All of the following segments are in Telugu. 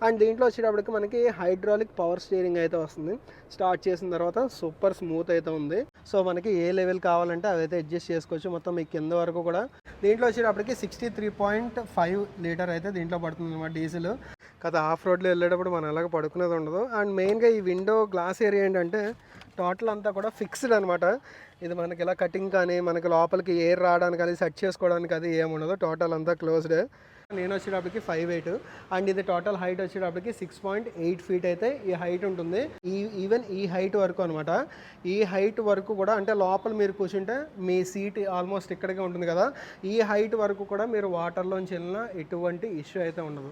అండ్ దీంట్లో వచ్చేటప్పటికి మనకి హైడ్రాలిక్ పవర్ స్టీరింగ్ అయితే వస్తుంది. స్టార్ట్ చేసిన తర్వాత సూపర్ స్మూత్ అయితే ఉంది. సో మనకి ఏ లెవెల్ కావాలంటే అదైతే అడ్జస్ట్ చేసుకోవచ్చు. మొత్తం మీ కింద వరకు కూడా దీంట్లో వచ్చేటప్పటికి 63.5 లీటర్ అయితే దీంట్లో పడుతుంది అనమాట డీజిల్. కదా ఆఫ్ రోడ్లో వెళ్ళేటప్పుడు మనం ఎలాగ పడుకునేది ఉండదు. అండ్ మెయిన్గా ఈ విండో గ్లాస్ ఏరియా ఏంటంటే టోటల్ అంతా కూడా ఫిక్స్డ్ అనమాట. ఇది మనకి ఇలా కటింగ్ కానీ మనకి లోపలికి ఎయిర్ రావడానికి అది సెట్ చేసుకోవడానికి అది ఏముండదు. టోటల్ అంతా క్లోజ్డే. నేను వచ్చేటప్పటికి 5'8" అండ్ ఇది టోటల్ హైట్ వచ్చేటప్పటికి 6.8 ఫీట్ అయితే ఈ హైట్ ఉంటుంది. ఈవెన్ ఈ హైట్ వరకు అనమాట. ఈ హైట్ వరకు కూడా అంటే లోపల మీరు కూర్చుంటే మీ సీట్ ఆల్మోస్ట్ ఇక్కడికే ఉంటుంది కదా. ఈ హైట్ వరకు కూడా మీరు వాటర్లోంచి వెళ్ళినా ఎటువంటి ఇష్యూ అయితే ఉండదు.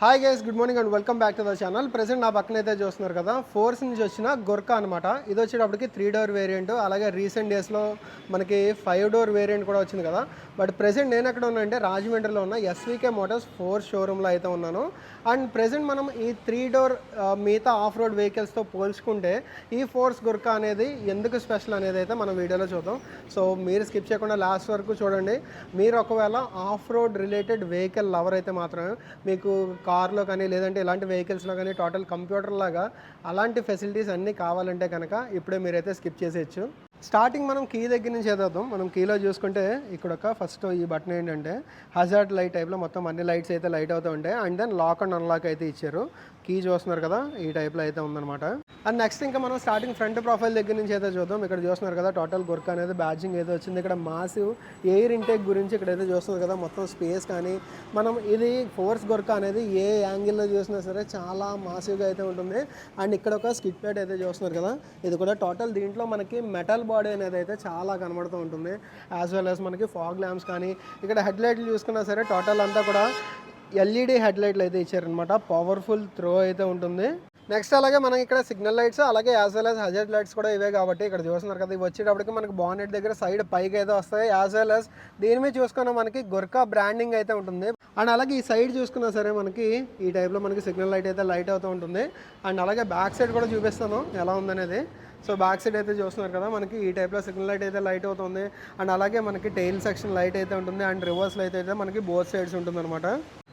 Hi guys, good morning and welcome back to the channel. Present నా పక్కన అయితే చూస్తున్నారు కదా, ఫోర్స్ నుంచి వచ్చిన గొర్కా అనమాట. ఇది వచ్చేటప్పటికి 3 డోర్ వేరియంట్. అలాగే రీసెంట్ డేస్లో మనకి 5 డోర్ వేరియంట్ కూడా వచ్చింది కదా. బట్ ప్రెసెంట్ నేను ఎక్కడ ఉన్నా అంటే రాజమండ్రిలో ఉన్న ఎస్వికే మోటార్స్ 4 షోరూంలో అయితే ఉన్నాను. అండ్ ప్రెసెంట్ మనం ఈ 3 డోర్ మిగతా ఆఫ్ రోడ్ వెహికల్స్తో పోల్చుకుంటే ఈ ఫోర్స్ గొర్కా అనేది ఎందుకు స్పెషల్ అనేది అయితే మనం వీడియోలో చూద్దాం. సో మీరు స్కిప్ చేయకుండా లాస్ట్ వరకు చూడండి. మీరు ఒకవేళ of road related vehicle lover అయితే మాత్రమే మీకు కార్లో కానీ లేదంటే ఇలాంటి వెహికల్స్లో కానీ టోటల్ కంప్యూటర్ లాగా అలాంటి ఫెసిలిటీస్ అన్నీ కావాలంటే కనుక ఇప్పుడే మీరైతే స్కిప్ చేసేయచ్చు. స్టార్టింగ్ మనం కీ దగ్గర నుంచి చదువుతాం. మనం కీలో చూసుకుంటే ఇక్కడ ఒక ఫస్ట్ ఈ బటన్ ఏంటంటే హజార్డ్ లైట్ టైప్లో మొత్తం అన్ని లైట్స్ అయితే లైట్ అవుతూ ఉంటాయి. And then lock and unlock అయితే ఇచ్చారు. కీ చూస్తున్నారు కదా, ఈ టైప్లో అయితే ఉందన్నమాట. అండ్ నెక్స్ట్ ఇంకా మనం స్టార్టింగ్ ఫ్రంట్ ప్రొఫైల్ దగ్గర నుంచి అయితే చూద్దాం. ఇక్కడ చూస్తున్నారు కదా టోటల్ గొర్కా అనేది బ్యాడ్జింగ్ అయితే వచ్చింది. ఇక్కడ మాసివ్ ఎయిర్ ఇంటేక్ గురించి ఇక్కడైతే చూస్తున్నారు కదా, మొత్తం స్పేస్ కానీ మనం ఇది ఫోర్స్ గొర్కా అనేది ఏ యాంగిల్లో చూసినా సరే చాలా మాసివ్గా అయితే ఉంటుంది. అండ్ ఇక్కడ ఒక స్కిడ్ ప్యాడ్ అయితే చూస్తున్నారు కదా, ఇది కూడా టోటల్ దీంట్లో మనకి మెటల్ బాడీ అనేది అయితే చాలా కనబడుతూ ఉంటుంది. యాజ్ వెల్ యాజ్ మనకి ఫాగ్ ల్యాంప్స్ కానీ ఇక్కడ హెడ్ లైట్లు చూసుకున్నా సరే టోటల్ అంతా కూడా ఎల్ఈడి హెడ్ లైట్లు అయితే ఇచ్చారనమాట. పవర్ఫుల్ త్రో అయితే ఉంటుంది. నెక్స్ట్ అలాగే మనకి ఇక్కడ సిగ్నల్ లైట్స్ అలాగే as well as hazard lights కూడా ఇవే కాబట్టి ఇక్కడ చూస్తున్నారు కదా, ఇవి వచ్చేటప్పటికి మనకి బానెట్ దగ్గర సైడ్ పైకి అయితే వస్తాయి. యాజ్ వెల్ యాజ్ దీని మీద చూసుకున్నా మనకి గొర్కా బ్రాండింగ్ అయితే ఉంటుంది. అండ్ అలాగే ఈ సైడ్ చూసుకున్నా సరే మనకి ఈ టైప్లో మనకి సిగ్నల్ లైట్ అయితే లైట్ అవుతూ ఉంటుంది. అండ్ అలాగే బ్యాక్ సైడ్ కూడా చూపిస్తాను ఎలా ఉందనేది. సో బ్యాక్ సైడ్ అయితే చూస్తున్నారు కదా, మనకి ఈ టైప్లో సిగ్నల్ లైట్ అయితే లైట్ అవుతుంది. అండ్ అలాగే మనకి టెయిల్ సెక్షన్ లైట్ అయితే ఉంటుంది. అండ్ రివర్స్ లైట్ అయితే మనకి బోత్ సైడ్స్ ఉంటుంది అనమాట.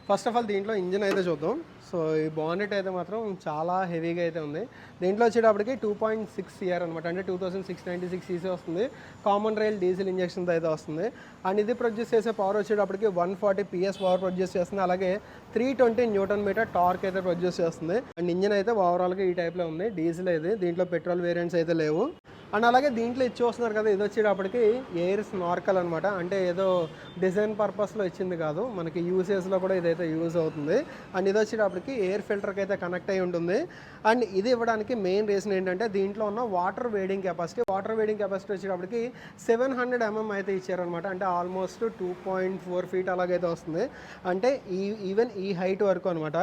ఫస్ట్ ఆఫ్ ఆల్ దీంట్లో ఇంజిన్ అయితే చూద్దాం. సో ఈ బానెట్ అయితే మాత్రం చాలా హెవీగా అయితే ఉంది. దీంట్లో వచ్చేటప్పటికి 2.6 CR అనమాట, అంటే 2696 cc వస్తుంది. కామన్ రైల్ డీజిల్ ఇంజక్షన్తో అయితే వస్తుంది. అండ్ ఇది ప్రొడ్యూస్ చేసే పవర్ వచ్చేటప్పటికి 140 PS పవర్ ప్రొడ్యూస్ చేస్తుంది. అలాగే 320 Nm టార్క్ అయితే ప్రొడ్యూస్ చేస్తుంది. అండ్ ఇంజిన్ అయితే ఓవరాల్గా ఈ టైప్లో ఉంది. డీజిల్ అయితే దీంట్లో పెట్రోల్ వేరియంట్స్ అయితే లేవు. అండ్ అలాగే దీంట్లో ఇచ్చి చూస్తున్నారు కదా, ఇది వచ్చేటప్పటికి ఎయిర్ స్నార్కల్ అనమాట. అంటే ఏదో డిజైన్ పర్పస్లో ఇచ్చింది కాదు, మనకి యూసేజ్లో కూడా ఇదైతే యూజ్ అవుతుంది. అండ్ ఇది వచ్చేటప్పటికి ఎయిర్ ఫిల్టర్కి అయితే కనెక్ట్ అయి ఉంటుంది. అండ్ ఇది ఇవ్వడానికి మెయిన్ రీజన్ ఏంటంటే దీంట్లో ఉన్న వాటర్ వేడింగ్ కెపాసిటీ వచ్చేటప్పటికి 700 mm అయితే ఇచ్చారనమాట. అంటే ఆల్మోస్ట్ 2.4 feet అలాగైతే వస్తుంది. అంటే ఈవెన్ ఈ హైట్ వరకు అనమాట.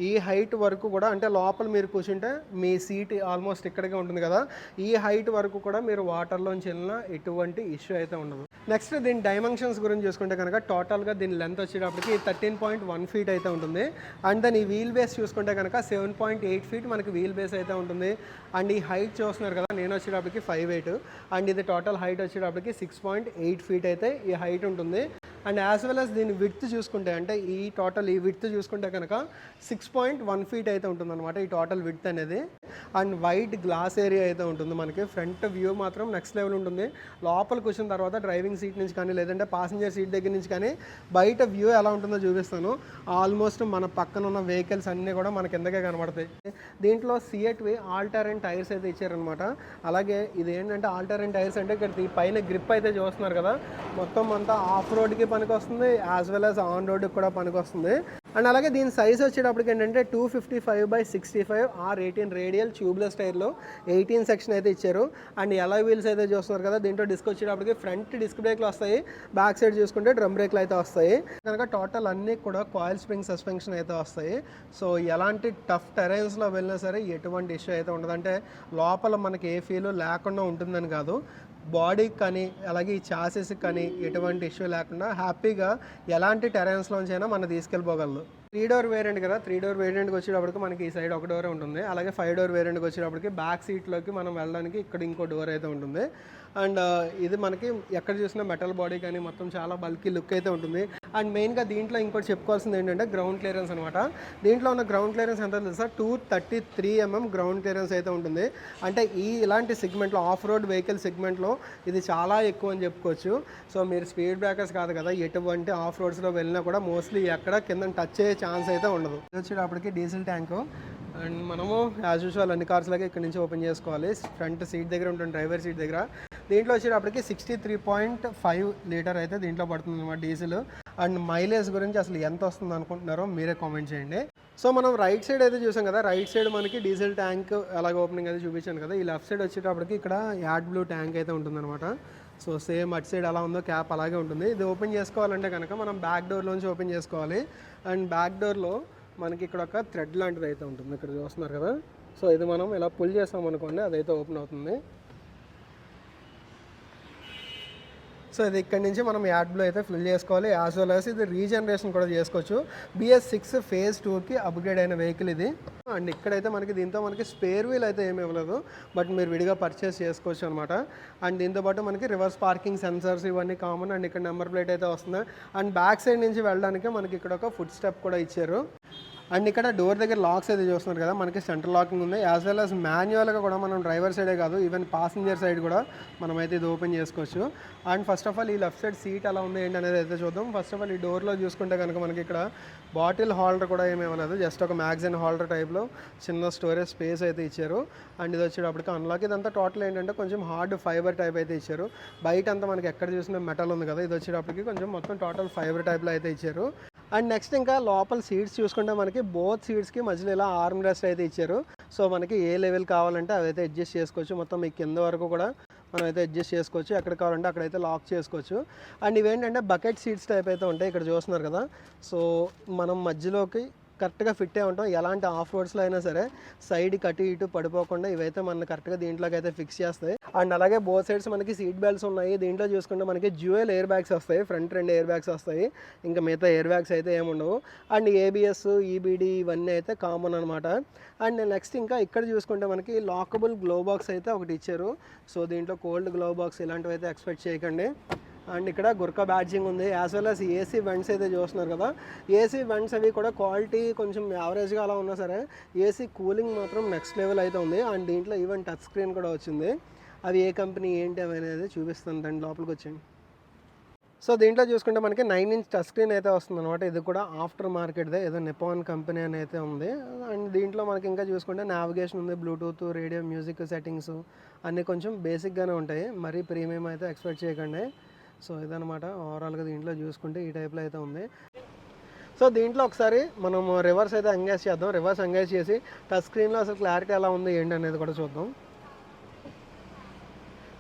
ఈ హైట్ వరకు కూడా అంటే లోపల మీరు కూర్చుంటే మీ సీట్ ఆల్మోస్ట్ ఇక్కడికే ఉంటుంది కదా, ఈ హైట్ వరకు కూడా మీరు వాటర్లోంచి వెళ్ళినా ఎటువంటి ఇష్యూ అయితే ఉండదు. నెక్స్ట్ దీని డైమెన్షన్స్ గురించి చూసుకుంటే కనుక టోటల్గా దీని లెంత్ వచ్చేటప్పటికి 13.1 feet అయితే ఉంటుంది. అండ్ దాని వీల్ బేస్ చూసుకుంటే కనుక 7.8 feet మనకి వీల్ బేస్ అయితే ఉంటుంది. అండ్ ఈ హైట్ చూస్తున్నారు కదా, నేను వచ్చేటప్పటికి 5'8" అండ్ ఇది టోటల్ హైట్ వచ్చేటప్పటికి 6.8 feet అయితే ఈ హైట్ ఉంటుంది. అండ్ యాజ్ వెల్ యాజ్ దీని విడ్త్ చూసుకుంటే అంటే ఈ విడ్త్ చూసుకుంటే కనుక 6.1 feet అయితే ఉంటుంది అనమాట ఈ టోటల్ విడ్త్ అనేది. అండ్ వైట్ గ్లాస్ ఏరియా అయితే ఉంటుంది. మనకి ఫ్రంట్ వ్యూ మాత్రం నెక్స్ట్ లెవెల్ ఉంటుంది. లోపల కూర్చున్న తర్వాత డ్రైవింగ్ సీట్ నుంచి కానీ లేదంటే పాసింజర్ సీట్ దగ్గర నుంచి కానీ బయట వ్యూ ఎలా ఉంటుందో చూపిస్తాను. ఆల్మోస్ట్ మన పక్కన ఉన్న వెహికల్స్ అన్నీ కూడా మన కిందకే కనబడతాయి. దీంట్లో సిఎట్వి ఆల్ టెరెన్ టైర్స్ అయితే ఇచ్చారనమాట. అలాగే ఇది ఏంటంటే ఆల్ టెరెన్ టైర్స్ అంటే ఇక్కడ ఈ పైన గ్రిప్ అయితే చూస్తున్నారు కదా, మొత్తం అంతా ఆఫ్ రోడ్కి పనికి వస్తుంది. యాజ్ వెల్ యాజ్ ఆన్ రోడ్కి కూడా పనికి వస్తుంది. అండ్ అలాగే దీని సైజ్ వచ్చేటప్పటికి ఏంటంటే 255/65 R18 రేడియల్ ట్యూబ్లెస్ టైర్లో 18 సెక్షన్ అయితే ఇచ్చారు. అండ్ అలాయ్ వీల్స్ అయితే చూస్తున్నారు కదా, దీంట్లో డిస్క్ వచ్చేటప్పటికి ఫ్రంట్ డిస్క్ బ్రేక్లు వస్తాయి. బ్యాక్ సైడ్ చూసుకుంటే డ్రమ్ బ్రేక్లు అయితే వస్తాయి. కనుక టోటల్ అన్నీ కూడా కాయిల్ స్ప్రింగ్ సస్పెన్షన్ అయితే వస్తాయి. సో ఎలాంటి టఫ్ టెరైన్స్లో వెళ్ళినా సరే ఎటువంటి ఇష్యూ అయితే ఉండదు. అంటే లోపల మనకి ఏ ఫీల్ లేకుండా ఉంటుందని కాదు, బాడీకి కానీ అలాగే ఈ చాసెస్కి కానీ ఎటువంటి ఇష్యూ లేకుండా హ్యాపీగా ఎలాంటి టెరైన్స్లోంచైనా మనం తీసుకెళ్ళిపోగలదు. 3 డోర్ వేరియంట్ కదా, 3 డోర్ వేరియంట్కి వచ్చేటప్పటికి మనకి ఈ సైడ్ ఒక డోరే ఉంటుంది. అలాగే 5 డోర్ వేరియంట్కి వచ్చేటప్పటికి బ్యాక్ సీట్లోకి మనం వెళ్ళడానికి ఇక్కడ ఇంకో డోర్ అయితే ఉంటుంది. అండ్ ఇది మనకి ఎక్కడ చూసినా మెటల్ బాడీ కానీ మొత్తం చాలా బల్కీ లుక్ అయితే ఉంటుంది. అండ్ మెయిన్గా దీంట్లో ఇంకోటి చెప్పుకోవాల్సింది ఏంటంటే గ్రౌండ్ క్లియరెన్స్ అనమాట. దీంట్లో ఉన్న గ్రౌండ్ క్లియరెన్స్ ఎంత తెలుసా, 233 mm గ్రౌండ్ క్లియరెన్స్ అయితే ఉంటుంది. అంటే ఇలాంటి సెగ్మెంట్లో, ఆఫ్ రోడ్ వెహికల్ సెగ్మెంట్లో ఇది చాలా ఎక్కువ అని చెప్పుకోవచ్చు. సో మీరు స్పీడ్ బ్రేకర్స్ కాదు కదా, ఎటువంటి ఆఫ్ రోడ్స్లో వెళ్ళినా కూడా మోస్ట్లీ ఎక్కడ కింద టచ్ అయ్యే ఛాన్స్ అయితే ఉండదు. ఇది వచ్చేటప్పటికి డీజిల్ ట్యాంకు. అండ్ మనము యాజ్ యూజువల్ అన్ని కార్స్ లాగా ఇక్కడ నుంచి ఓపెన్ చేసుకోవాలి. ఫ్రంట్ సీట్ దగ్గర ఉంటుంది, డ్రైవర్ సీట్ దగ్గర. దీంట్లో వచ్చేటప్పటికి 63.5 లీటర్ అయితే దీంట్లో పడుతుంది అన్నమాట డీజిల్. అండ్ మైలేజ్ గురించి అసలు ఎంత వస్తుంది అనుకుంటున్నారో మీరే కామెంట్ చేయండి. సో మనం రైట్ సైడ్ అయితే చూసాం కదా, రైట్ సైడ్ మనకి డీజిల్ ట్యాంక్ అలాగే ఓపెనింగ్ అయితే చూపించాను కదా. ఈ లెఫ్ట్ సైడ్ వచ్చేటప్పటికి ఇక్కడ యాడ్ బ్లూ ట్యాంక్ అయితే ఉంటుందన్నమాట. సో సేమ్ అటు సైడ్ ఎలా ఉందో క్యాప్ అలాగే ఉంటుంది. ఇది ఓపెన్ చేసుకోవాలంటే కనుక మనం బ్యాక్ డోర్లోంచి ఓపెన్ చేసుకోవాలి. అండ్ బ్యాక్ డోర్లో మనకి ఇక్కడ ఒక థ్రెడ్ లాంటిది అయితే ఉంటుంది, ఇక్కడ చూస్తున్నారు కదా. సో ఇది మనం ఇలా పుల్ చేస్తాం అనుకోండి, అదైతే ఓపెన్ అవుతుంది. సో ఇది ఇక్కడ నుంచి మనం యాడ్ బ్లూ అయితే ఫిల్ చేసుకోవాలి. యాజ్ వెల్ యాజ్ ఇది రీజనరేషన్ కూడా చేసుకోవచ్చు. BS6 phase 2కి అప్గ్రేడ్ అయిన వెహికల్ ఇది. అండ్ ఇక్కడైతే మనకి దీంతో మనకి స్పేర్ వీల్ అయితే ఏమి ఇవ్వలేదు, బట్ మీరు విడిగా పర్చేస్ చేసుకోవచ్చు అనమాట. అండ్ దీంతోపాటు మనకి రివర్స్ పార్కింగ్ సెన్సర్స్ ఇవన్నీ కామన్. అండ్ ఇక్కడ నెంబర్ ప్లేట్ అయితే వస్తుంది. అండ్ బ్యాక్ సైడ్ నుంచి వెళ్ళడానికి మనకి ఇక్కడ ఒక ఫుట్ స్టెప్ కూడా ఇచ్చారు. అండ్ ఇక్కడ డోర్ దగ్గర లాక్స్ అయితే చూస్తున్నారు కదా, మనకి సెంట్రల్ లాకింగ్ ఉంది. యాజ్ వెల్ యాజ్ మాన్యువల్గా కూడా మనం డ్రైవర్ సైడే కాదు, ఈవెన్ పాసింజర్ సైడ్ కూడా మనమైతే ఇది ఓపెన్ చేసుకోవచ్చు. అండ్ ఫస్ట్ ఆఫ్ ఆల్ ఈ లెఫ్ట్ సైడ్ సీట్ ఎలా ఉంది ఏంటి అనేది అయితే చూద్దాం. ఫస్ట్ ఆఫ్ ఆల్ ఈ డోర్లో చూసుకుంటే కనుక మనకి ఇక్కడ బాటిల్ హోల్డర్ కూడా ఏమేమలేదు, జస్ట్ ఒక మ్యాగజైన్ హోల్డర్ టైప్లో చిన్న స్టోరేజ్ స్పేస్ అయితే ఇచ్చారు. అండ్ ఇది వచ్చేటప్పటికి అన్లాక్. ఇదంతా టోటల్ ఏంటంటే కొంచెం హార్డ్ ఫైబర్ టైప్ అయితే ఇచ్చారు. బయట అంతా మనకి ఎక్కడ చూసినా మెటల్ ఉంది కదా, ఇది వచ్చేటప్పటికి కొంచెం మొత్తం టోటల్ ఫైబర్ టైప్లో అయితే ఇచ్చారు. అండ్ నెక్స్ట్ ఇంకా లోపల సీట్స్ చూసుకుంటే మనకి బోత్ సీట్స్కి మధ్యలో ఇలా ఆర్మ్ రెస్ట్ అయితే ఇచ్చారు. సో మనకి ఏ లెవెల్ కావాలంటే అవైతే అడ్జస్ట్ చేసుకోవచ్చు. మొత్తం మీ కింద వరకు కూడా మనం అయితే అడ్జస్ట్ చేసుకోవచ్చు. ఎక్కడ కావాలంటే అక్కడైతే లాక్ చేసుకోవచ్చు. అండ్ ఇవేంటంటే బకెట్ సీట్స్ టైప్ అయితే ఉంటాయి, ఇక్కడ చూస్తున్నారు కదా. సో మనం మధ్యలోకి కరెక్ట్గా ఫిట్ అయి ఉంటాం. ఎలాంటి ఆఫ్ రోడ్స్లో అయినా సరే సైడ్ కట్టి ఇటు పడిపోకుండా ఇవైతే మన కరెక్ట్గా దీంట్లోకి అయితే ఫిక్స్ చేస్తాయి. అండ్ అలాగే బోత్ సైడ్స్ మనకి సీట్ బెల్ట్స్ ఉన్నాయి. దీంట్లో చూసుకుంటే మనకి డ్యూయల్ ఎయిర్ బ్యాగ్స్ వస్తాయి, ఫ్రంట్ 2 ఎయిర్ బ్యాగ్స్ వస్తాయి, ఇంకా మిగతా ఎయిర్ బ్యాగ్స్ అయితే ఏముండవు. అండ్ ABS, EBD ఇవన్నీ అయితే కామన్ అనమాట. అండ్ నెక్స్ట్ ఇంకా ఇక్కడ చూసుకుంటే మనకి లాకబుల్ గ్లో బాక్స్ అయితే ఒకటి ఇచ్చారు. సో దీంట్లో కోల్డ్ గ్లో బాక్స్ ఇలాంటివి అయితే ఎక్స్పెక్ట్ చేయకండి. అండ్ ఇక్కడ గుర్కా బ్యాడ్జింగ్ ఉంది. As well as AC vents అయితే చూస్తున్నారు కదా, AC వెంట్స్ అవి కూడా క్వాలిటీ కొంచెం యావరేజ్గా అలా ఉన్నా సరే AC కూలింగ్ మాత్రం నెక్స్ట్ లెవెల్ అయితే ఉంది. అండ్ దీంట్లో ఈవెన్ టచ్ స్క్రీన్ కూడా వచ్చింది. అది ఏ కంపెనీ ఏంటి అనేది చూపిస్తుంది, దాని లోపలికి వచ్చండి. సో దీంట్లో చూసుకుంటే మనకి 9-inch టచ్ స్క్రీన్ అయితే వస్తుంది అనమాట. ఇది కూడా ఆఫ్టర్ మార్కెట్దే, ఏదో నిపాన్ కంపెనీ అని అయితే ఉంది. అండ్ దీంట్లో మనకి ఇంకా చూసుకుంటే నావిగేషన్ ఉంది, బ్లూటూత్, రేడియో, మ్యూజిక్ సెట్టింగ్స్ అన్నీ కొంచెం బేసిక్గానే ఉంటాయి, మరీ ప్రీమియం అయితే ఎక్స్పెక్ట్ చేయకండి. సో ఇదనమాట ఓవరాల్గా దీంట్లో చూసుకుంటే ఈ టైప్లో అయితే ఉంది. సో దీంట్లో ఒకసారి మనం రివర్స్ అయితే ఎంగేజ్ చేద్దాం. రివర్స్ ఎంగేజ్ చేసి టచ్ స్క్రీన్లో అసలు క్లారిటీ ఎలా ఉంది ఏంటి అనేది కూడా చూద్దాం.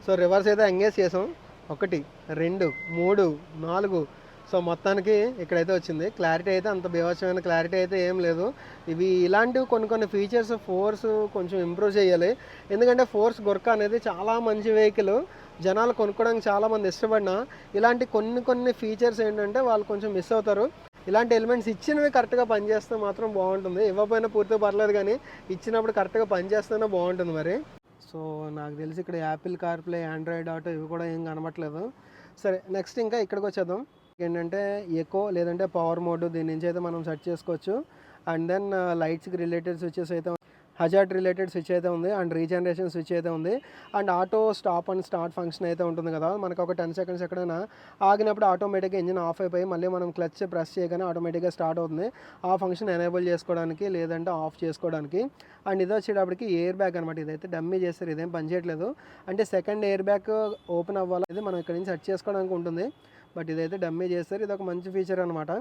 సో రివర్స్ అయితే ఎంగేజ్ చేసాం. 1, 2, 3, 4. సో మొత్తానికి ఇక్కడైతే వచ్చింది. క్లారిటీ అయితే అంత బీభత్సమైన క్లారిటీ అయితే ఏం లేదు. ఇవి ఇలాంటివి కొన్ని ఫీచర్స్ ఫోర్స్ కొంచెం ఇంప్రూవ్ చేయాలి. ఎందుకంటే ఫోర్స్ గుర్కా అనేది చాలా మంచి వెహికల్, జనాలు కొనుక్కోవడానికి చాలామంది ఇష్టపడినా ఇలాంటి కొన్ని ఫీచర్స్ ఏంటంటే వాళ్ళు కొంచెం మిస్ అవుతారు. ఇలాంటి ఎలిమెంట్స్ ఇచ్చినవి కరెక్ట్గా పనిచేస్తే మాత్రం బాగుంటుంది. ఇవ్వకపోయినా పూర్తిగా పర్లేదు, కానీ ఇచ్చినప్పుడు కరెక్ట్గా పనిచేస్తేనే బాగుంటుంది మరి. సో నాకు తెలిసి ఇక్కడ యాపిల్ కార్ప్లే, ఆండ్రాయిడ్ ఆటో ఇవి కూడా ఏం కనబట్లేదు. సరే నెక్స్ట్ ఇంకా ఇక్కడికి వచ్చేద్దాం. ఏంటంటే ఎకో లేదంటే పవర్ మోడ్, దీని నుంచి అయితే మనం సెట్ చేసుకోవచ్చు. అండ్ దెన్ లైట్స్కి రిలేటెడ్ స్విచెస్ అయితే, హజార్డ్ రిలేటెడ్ స్విచ్ అయితే ఉంది. అండ్ రీజనరేషన్ స్విచ్ అయితే ఉంది. And auto stop and start function అయితే ఉంటుంది కదా, మనకు ఒక 10 seconds ఎక్కడైనా ఆగినప్పుడు ఆటోమేటిక్గా ఇంజిన్ ఆఫ్ అయిపోయి మళ్ళీ మనం క్లచ్ ప్రెస్ చేయగానే ఆటోమేటిక్గా స్టార్ట్ అవుతుంది. ఆ ఫంక్షన్ ఎనేబుల్ చేసుకోవడానికి లేదంటే ఆఫ్ చేసుకోవడానికి. అండ్ ఇది వచ్చేటప్పటికి ఎయిర్ బ్యాగ్ అనమాట. ఇదైతే డమ్మీ చేస్తారు, ఇదేం పనిచేయట్లేదు. అంటే సెకండ్ ఎయిర్ బ్యాగ్ ఓపెన్ అవ్వాలి, ఇది మనం ఇక్కడ నుంచి సెట్ చేసుకోవడానికి ఉంటుంది, బట్ ఇదైతే డమ్మీ చేస్తారు. ఇది ఒక మంచి ఫీచర్ అనమాట.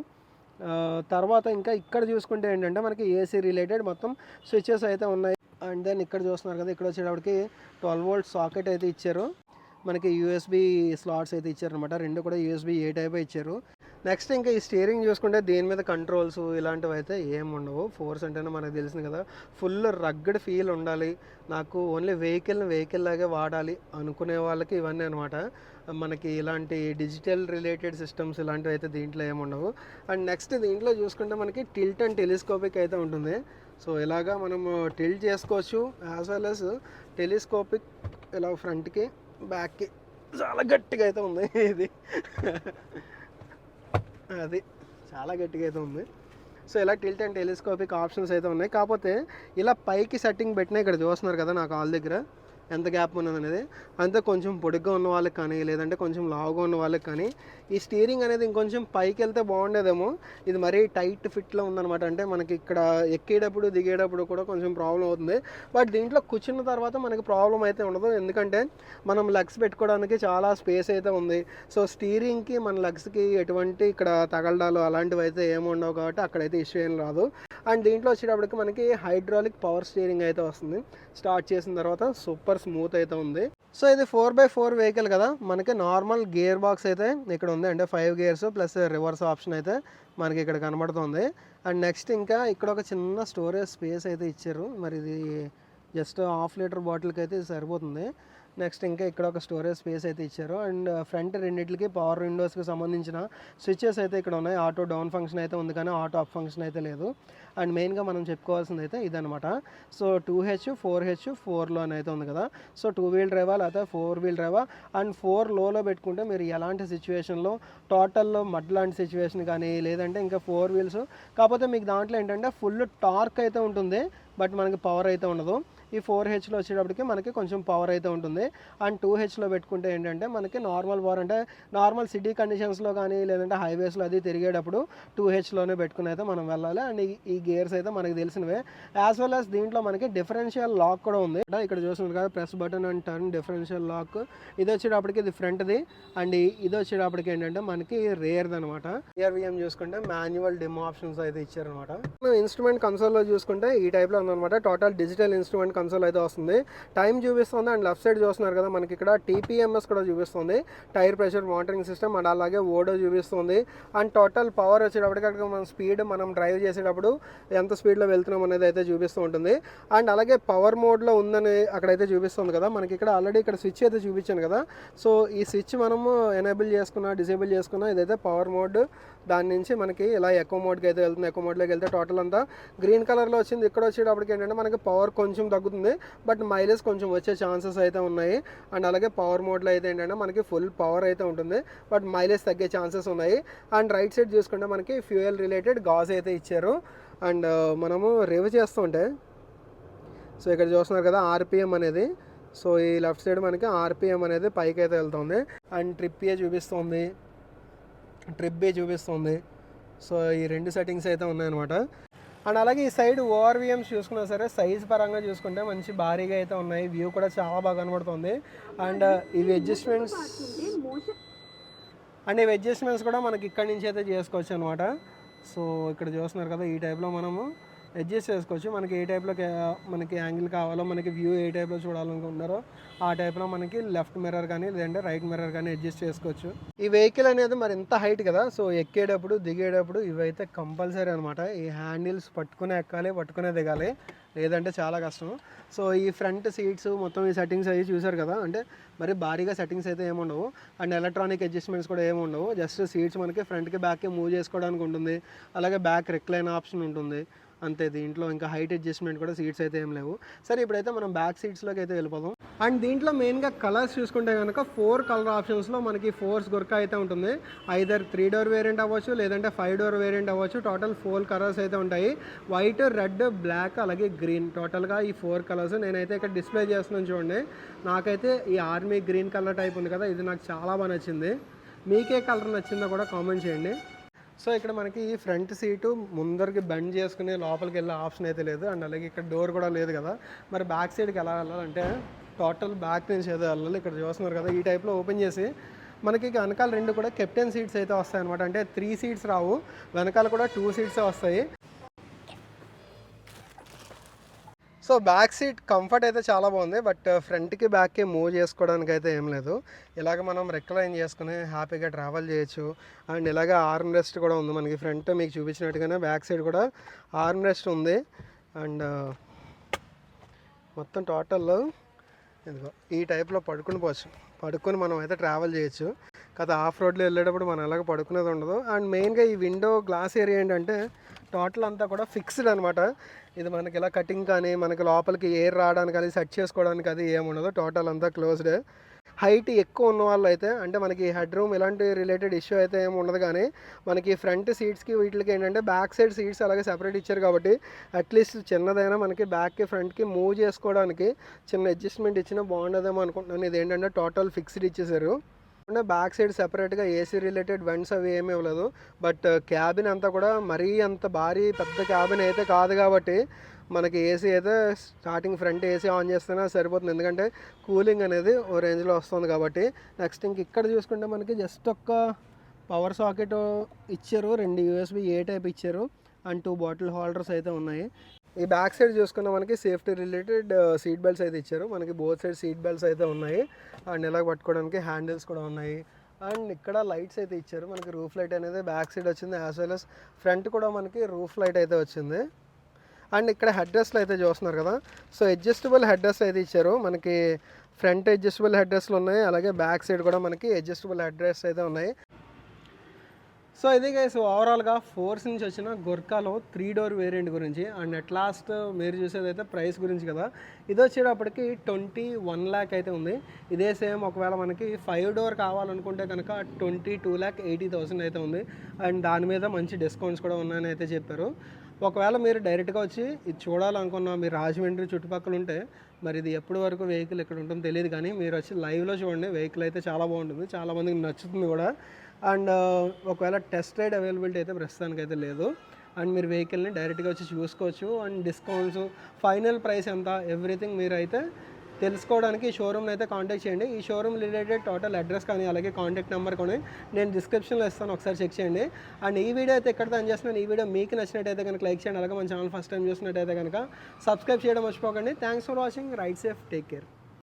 తర్వాత ఇంకా ఇక్కడ చూసుకుంటే ఏంటంటే మనకి AC రిలేటెడ్ మొత్తం స్విచెస్ అయితే ఉన్నాయి. అండ్ దెన్ ఇక్కడ చూస్తున్నారు కదా, ఇక్కడ వచ్చేటప్పటికి 12 volt సాకెట్ అయితే ఇచ్చారు. మనకి USB స్లాట్స్ అయితే ఇచ్చారనమాట, 2 కూడా USB-A టైప్ ఇచ్చారు. నెక్స్ట్ ఇంకా ఈ స్టీరింగ్ చూసుకుంటే దీని మీద కంట్రోల్స్ ఇలాంటివి అయితే ఏమి ఉండవు. ఫోర్స్ అంటేనే మనకు తెలిసింది కదా, ఫుల్ రగ్గడ్ ఫీల్ ఉండాలి, నాకు ఓన్లీ వెహికల్ లాగే వాడాలి అనుకునే వాళ్ళకి ఇవన్నీ అనమాట. మనకి ఇలాంటి డిజిటల్ రిలేటెడ్ సిస్టమ్స్ ఇలాంటివి అయితే దీంట్లో ఏమి ఉండవు. అండ్ నెక్స్ట్ దీంట్లో చూసుకుంటే మనకి టిల్ట్ అండ్ టెలిస్కోపిక్ అయితే ఉంటుంది. సో ఇలాగా మనము టిల్ట్ చేసుకోవచ్చు, యాజ్ వెల్ యాజ్ టెలిస్కోపిక్ ఇలా ఫ్రంట్కి బ్యాక్కి. చాలా గట్టిగా అయితే ఉంది ఇది అది చాలా గట్టిగా అయితే ఉంది. సో ఇలా టిల్ట్ అండ్ టెలిస్కోపిక్ ఆప్షన్స్ అయితే ఉన్నాయి. కాకపోతే ఇలా పైకి సెట్టింగ్ పెట్టినా ఇక్కడ చూస్తున్నారు కదా నా కాల్ దగ్గర ఎంత గ్యాప్ ఉన్నది అనేది. అంతే కొంచెం పొడిగ్గా ఉన్న వాళ్ళకి కానీ లేదంటే కొంచెం లావుగా ఉన్న వాళ్ళకి కానీ ఈ స్టీరింగ్ అనేది ఇంకొంచెం పైకి వెళ్తే బాగుండేదేమో. ఇది మరీ టైట్ ఫిట్లో ఉందన్నమాట. అంటే మనకి ఇక్కడ ఎక్కేటప్పుడు దిగేటప్పుడు కూడా కొంచెం ప్రాబ్లం అవుతుంది. బట్ దీంట్లో కూర్చున్న తర్వాత మనకి ప్రాబ్లం అయితే ఉండదు, ఎందుకంటే మనం లగ్స్ పెట్టుకోవడానికి చాలా స్పేస్ అయితే ఉంది. సో స్టీరింగ్కి మన లగ్స్కి ఎటువంటి ఇక్కడ తగలడాలు అలాంటివి అయితే ఏమి ఉండవు కాబట్టి అక్కడైతే ఇష్యూ ఏం రాదు. అండ్ దీంట్లో వచ్చేటప్పటికి మనకి హైడ్రాలిక్ పవర్ స్టీరింగ్ అయితే వస్తుంది. స్టార్ట్ చేసిన తర్వాత సూపర్ స్మూత్ అయితే ఉంది. సో ఇది 4x4 వెహికల్ కదా, మనకి నార్మల్ గేర్ బాక్స్ అయితే ఇక్కడ ఉంది. అంటే 5 గేర్స్ ప్లస్ రివర్స్ ఆప్షన్ అయితే మనకి ఇక్కడ కనబడుతుంది. అండ్ నెక్స్ట్ ఇంకా ఇక్కడ ఒక చిన్న స్టోరేజ్ స్పేస్ అయితే ఇచ్చారు. మరి ఇది జస్ట్ 1/2 లీటర్ బాటిల్కి అయితే సరిపోతుంది. నెక్స్ట్ ఇంకా ఇక్కడ ఒక స్టోరేజ్ స్పేస్ అయితే ఇచ్చారు. అండ్ ఫ్రంట్ రెండింటికి పవర్ విండోస్కి సంబంధించిన స్విచెస్ అయితే ఇక్కడ ఉన్నాయి. ఆటో డౌన్ ఫంక్షన్ అయితే ఉంది కానీ ఆటో అప్ ఫంక్షన్ అయితే లేదు. అండ్ మెయిన్గా మనం చెప్పుకోవాల్సింది అయితే ఇదనమాట. సో 2H 4H 4లోనే అయితే ఉంది కదా. సో 2 వీల్ డ్రైవా లేకపోతే 4 వీల్ డ్రైవా. అండ్ 4 లోలో పెట్టుకుంటే మీరు ఎలాంటి సిచ్యువేషన్లో టోటల్లో మడ్ లాంటి సిచ్యువేషన్ కానీ లేదంటే ఇంకా 4 వీల్స్, కాకపోతే మీకు దాంట్లో ఏంటంటే ఫుల్ టార్క్ అయితే ఉంటుంది బట్ మనకి పవర్ అయితే ఉండదు. ఈ 4Hలో వచ్చేటప్పటికి మనకి కొంచెం పవర్ అయితే ఉంటుంది. అండ్ 2Hలో పెట్టుకుంటే ఏంటంటే మనకి నార్మల్ పవర్, అంటే నార్మల్ సిటీ కండిషన్స్లో కానీ లేదంటే హైవేస్లో అది తిరిగేటప్పుడు 2Hలోనే పెట్టుకుని అయితే మనం వెళ్ళాలి. అండ్ ఈ గేర్స్ అయితే మనకి తెలిసినవే. యాజ్ వెల్ యాజ్ దీంట్లో మనకి డిఫరెన్షియల్ లాక్ కూడా ఉంది. ఇక్కడ చూస్తున్నారు కదా, press button and turn differential lock. ఇది వచ్చేటప్పటికి ఇది ఫ్రంట్ది. అండ్ ఇది వచ్చేటప్పటికి ఏంటంటే మనకి రేర్ది అనమాట. ARVM చూసుకుంటే మాన్యువల్ డిమ్ ఆప్షన్స్ అయితే ఇచ్చారనమాట. ఇన్స్ట్రుమెంట్ కన్సోల్లో చూసుకుంటే ఈ టైప్లో ఉందన్నమాట. టోటల్ డిజిటల్ ఇన్స్ట్రుమెంట్ కన్సోల్ అయితే వస్తుంది. టైం చూపిస్తుంది. అండ్ లెఫ్ట్ సైడ్ చూస్తున్నారు కదా మనకి ఇక్కడ TPMS కూడా చూపిస్తుంది, tyre pressure monitoring system. And అలాగే ఓడో చూపిస్తుంది. అండ్ టోటల్ పవర్ వచ్చేటప్పటికి అక్కడ మన స్పీడ్ మనం డ్రైవ్ చేసేటప్పుడు ఎంత స్పీడ్లో వెళ్తున్నాం అనేది అయితే చూపిస్తూ ఉంటుంది. అండ్ అలాగే పవర్ మోడ్లో ఉందని అక్కడైతే చూపిస్తుంది కదా మనకి. ఇక్కడ ఆల్రెడీ ఇక్కడ స్విచ్ అయితే చూపించాను కదా. సో ఈ స్విచ్ మనము ఎనేబుల్ చేసుకున్నా డిసేబుల్ చేసుకున్నా ఇదైతే పవర్ మోడ్. దాని నుంచి మనకి ఇలా ఎకో మోడ్కి అయితే వెళ్తుంది. ఎకో మోడ్లోకి వెళ్తే టోటల్ అంతా గ్రీన్ కలర్లో వచ్చింది. ఇక్కడ వచ్చేటప్పటికి ఏంటంటే మనకి పవర్ కొంచెం తగ్గుతుంది బట్ మైలేజ్ కొంచెం వచ్చే ఛాన్సెస్ అయితే ఉన్నాయి. అండ్ అలాగే పవర్ మోడ్లో అయితే ఏంటంటే మనకి ఫుల్ పవర్ అయితే ఉంటుంది బట్ మైలేజ్ తగ్గే ఛాన్సెస్ ఉన్నాయి. అండ్ రైట్ సైడ్ చూసుకుంటే మనకి ఫ్యూయల్ రిలేటెడ్ గాజ్ అయితే ఇచ్చారు. అండ్ మనము రేవ్ చేస్తుంటే సో ఇక్కడ చూస్తున్నారు కదా RPM అనేది. సో ఈ లెఫ్ట్ సైడ్ మనకి RPM అనేది పైకి అయితే వెళ్తుంది. అండ్ ట్రిప్ A చూపిస్తుంది, ట్రిప్ B చూపిస్తుంది. సో ఈ 2 సెట్టింగ్స్ అయితే ఉన్నాయన్నమాట. అండ్ అలాగే ఈ సైడ్ ORVMs చూసుకున్నా సరే సైజ్ పరంగా చూసుకుంటే మంచి భారీగా అయితే ఉన్నాయి. వ్యూ కూడా చాలా బాగా కనబడుతుంది. అండ్ ఇవి అడ్జస్ట్మెంట్స్ కూడా మనకి ఇక్కడి నుంచి అయితే చేసుకోవచ్చు అనమాట. సో ఇక్కడ చూస్తున్నారు కదా, ఈ టైప్లో మనము అడ్జస్ట్ చేసుకోవచ్చు. మనకి ఏ టైప్లో మనకి యాంగిల్ కావాలో, మనకి వ్యూ ఏ టైప్లో చూడాలనుకుంటున్నారో ఆ టైప్లో మనకి లెఫ్ట్ మిర్రర్ కానీ లేదంటే రైట్ మిర్రర్ కానీ అడ్జస్ట్ చేసుకోవచ్చు. ఈ వెహికల్ అనేది మరి ఇంత హైట్ కదా, సో ఎక్కేటప్పుడు దిగేటప్పుడు ఇవైతే కంపల్సరీ అనమాట. ఈ హ్యాండిల్స్ పట్టుకునే ఎక్కాలి, పట్టుకునే దిగాలి, లేదంటే చాలా కష్టం. సో ఈ ఫ్రంట్ సీట్స్ మొత్తం ఈ సెట్టింగ్స్ అవి చూసారు కదా, అంటే మరి భారీగా సెట్టింగ్స్ అయితే ఏముండవు. అండ్ ఎలక్ట్రానిక్ అడ్జస్ట్మెంట్స్ కూడా ఏముండవు. జస్ట్ సీట్స్ మనకి ఫ్రంట్కి బ్యాక్కి మూవ్ చేసుకోవడానికి ఉంటుంది. అలాగే బ్యాక్ రిక్లైన్ ఆప్షన్ ఉంటుంది అంతే. దీంట్లో ఇంకా హైట్ అడ్జస్ట్మెంట్ కూడా సీట్స్ అయితే ఏం లేవు. సరే ఇప్పుడైతే మనం బ్యాక్ సీట్స్లోకి అయితే వెళ్ళిపోదాం. అండ్ దీంట్లో మెయిన్గా కలర్స్ చూసుకుంటే కనుక 4 కలర్ ఆప్షన్స్లో మనకి ఫోర్స్ గుర్కా అయితే ఉంటుంది. ఐదర్ 3 డోర్ వేరియంట్ అవ్వచ్చు లేదంటే 5 డోర్ వేరియంట్ అవ్వచ్చు. టోటల్ 4 కలర్స్ అయితే ఉంటాయి. వైట్, రెడ్, బ్లాక్ అలాగే గ్రీన్. టోటల్గా ఈ 4 కలర్స్ నేనైతే ఇక్కడ డిస్ప్లే చేస్తున్నాను చూడండి. నాకైతే ఈ ఆర్మీ గ్రీన్ కలర్ టైప్ ఉంది కదా, ఇది నాకు చాలా బాగా నచ్చింది. మీకే కలర్ నచ్చిందో కూడా కామెంట్ చేయండి. సో ఇక్కడ మనకి ఈ ఫ్రంట్ సీటు ముందరికి బెండ్ చేసుకుని లోపలికి వెళ్ళే ఆప్షన్ అయితే లేదు. అండ్ అలాగే ఇక్కడ డోర్ కూడా లేదు కదా. మరి బ్యాక్ సైడ్కి ఎలా వెళ్ళాలంటే టోటల్ బ్యాక్ నుంచి ఏదో వెళ్ళాలి. ఇక్కడ చూస్తున్నారు కదా, ఈ టైప్లో ఓపెన్ చేసి మనకి వెనకాల 2 కూడా కెప్టెన్ సీట్స్ అయితే వస్తాయి అనమాట. అంటే 3 సీట్స్ రావు, వెనకాల కూడా 2 సీట్సే వస్తాయి. సో బ్యాక్ సీట్ కంఫర్ట్ అయితే చాలా బాగుంది, బట్ ఫ్రంట్కి బ్యాక్కి మూవ్ చేసుకోవడానికి అయితే ఏం లేదు. ఇలాగ మనం రెక్లైన్ చేసుకుని హ్యాపీగా ట్రావెల్ చేయొచ్చు. అండ్ ఇలాగ ఆర్మ్ రెస్ట్ కూడా ఉంది మనకి. ఫ్రంట్ మీకు చూపించినట్టుగానే బ్యాక్ సైడ్ కూడా ఆర్మ్ రెస్ట్ ఉంది. అండ్ మొత్తం టోటల్ ఇదిగో ఈ టైప్లో పడుకొని మనం అయితే ట్రావెల్ చేయొచ్చు. కదా ఆఫ్ రోడ్లో వెళ్ళేటప్పుడు మనం ఎలాగ పడుకునేది ఉండదు. అండ్ మెయిన్గా ఈ విండో గ్లాస్ ఏరియా ఏంటంటే టోటల్ అంతా కూడా ఫిక్స్డ్ అనమాట. ఇది మనకి ఇలా కటింగ్ కానీ మనకి లోపలికి ఎయిర్ రావడానికి అది సెట్ చేసుకోవడానికి అది ఏముండదు. టోటల్ అంతా క్లోజ్డ్. హైట్ ఎక్కువ ఉన్న వాళ్ళు అయితే అంటే మనకి హెడ్ రూమ్ ఇలాంటి రిలేటెడ్ ఇష్యూ అయితే ఏమి ఉండదు. కానీ మనకి ఫ్రంట్ సీట్స్కి వీటికి ఏంటంటే బ్యాక్ సైడ్ సీట్స్ అలాగే సెపరేట్ ఇచ్చారు కాబట్టి అట్లీస్ట్ చిన్నదైనా మనకి బ్యాక్కి ఫ్రంట్కి మూవ్ చేసుకోవడానికి చిన్న అడ్జస్ట్మెంట్ ఇచ్చినా బాగుండదేమో అనుకుంటున్నాను. ఇది ఏంటంటే టోటల్ ఫిక్స్డ్ ఇచ్చేసారు. అంటే బ్యాక్ సైడ్ సెపరేట్గా ఏసీ రిలేటెడ్ వెంట్స్ అవి ఏమీ ఇవ్వలేదు. బట్ క్యాబిన్ అంతా కూడా మరీ అంత భారీ పెద్ద క్యాబిన్ అయితే కాదు కాబట్టి మనకి ఏసీ అయితే స్టార్టింగ్ ఫ్రంట్ ఏసీ ఆన్ చేస్తేనే సరిపోతుంది. ఎందుకంటే కూలింగ్ అనేది ఓ రేంజ్లో వస్తుంది కాబట్టి. నెక్స్ట్ ఇంక ఇక్కడ చూసుకుంటే మనకి జస్ట్ ఒక్క పవర్ సాకెట్ ఇచ్చారు, 2 USB A టైప్ ఇచ్చారు అండ్ 2 బాటిల్ హోల్డర్స్ అయితే ఉన్నాయి. ఈ బ్యాక్ సైడ్ చూసుకున్న మనకి సేఫ్టీ రిలేటెడ్ సీట్ బెల్ట్స్ అయితే ఇచ్చారు. మనకి బోత్ సైడ్ సీట్ బెల్ట్స్ అయితే ఉన్నాయి. అండ్ ఇలా పట్టుకోవడానికి హ్యాండిల్స్ కూడా ఉన్నాయి. అండ్ ఇక్కడ లైట్స్ అయితే ఇచ్చారు. మనకి రూఫ్ లైట్ అనేది బ్యాక్ సైడ్ వచ్చింది, యాజ్ వెల్ as ఫ్రంట్ కూడా మనకి రూఫ్ లైట్ అయితే వచ్చింది. అండ్ ఇక్కడ హెడ్ రెస్ట్లు అయితే చూస్తున్నారు కదా, సో అడ్జస్టబుల్ హెడ్ రెస్ట్ అయితే ఇచ్చారు. మనకి ఫ్రంట్ అడ్జస్టబుల్ హెడ్ రెస్ట్లు ఉన్నాయి, అలాగే బ్యాక్ సైడ్ కూడా మనకి అడ్జస్టబుల్ హెడ్ రెస్ట్ అయితే ఉన్నాయి. సో ఇది గైస్ ఓవరాల్గా ఫోర్స్ నుంచి వచ్చిన గొర్కాలో 3 డోర్ వేరియంట్ గురించి. అండ్ అట్ లాస్ట్ మీరు చూసేది అయితే ప్రైస్ గురించి కదా. ఇది వచ్చేటప్పటికి 21 lakh అయితే ఉంది. ఇదే సేమ్ ఒకవేళ మనకి 5 డోర్ కావాలనుకుంటే కనుక 22,80,000 అయితే ఉంది. అండ్ దాని మీద మంచి డిస్కౌంట్స్ కూడా ఉన్నాయని అయితే చెప్పారు. ఒకవేళ మీరు డైరెక్ట్గా వచ్చి ఇది చూడాలనుకున్నా, మీరు రాజమండ్రి చుట్టుపక్కల ఉంటే మరి ఇది ఎప్పటి వరకు వెహికల్ ఇక్కడ ఉంటుందో తెలియదు, కానీ మీరు వచ్చి లైవ్లో చూడండి. వెహికల్ అయితే చాలా బాగుంటుంది, చాలామందికి నచ్చుతుంది కూడా. అండ్ ఒకవేళ టెస్ట్ రైడ్ అవైలబిలిటీ అయితే ప్రస్తుతానికి అయితే లేదు. అండ్ మీరు వెహికల్ని డైరెక్ట్గా వచ్చి చూసుకోవచ్చు. అండ్ డిస్కౌంట్స్, ఫైనల్ ప్రైస్ ఎంత, ఎవ్రీథింగ్ మీరు అయితే తెలుసుకోవడానికి ఈ షోరూమ్ని అయితే కాంటాక్ట్ చేయండి. ఈ షోరూమ్ రిలేటెడ్ టోటల్ అడ్రస్ కానీ అలాగే కాంటాక్ట్ నెంబర్ కానీ నేను డిస్క్రిప్షన్లో ఇస్తాను, ఒకసారి చెక్ చేయండి. అండ్ ఈ వీడియో అయితే ఎక్కడితో ఎండ్ చేస్తున్నాను. ఈ వీడియో మీకు నచ్చినట్టయితే కనుక లైక్ చేయండి, అలాగే మన ఛానల్ ఫస్ట్ టైం చూసినట్టయితే కనుక సబ్స్క్రైబ్ చేయడం మర్చిపోకండి. Thanks for watching. Right safe, take care.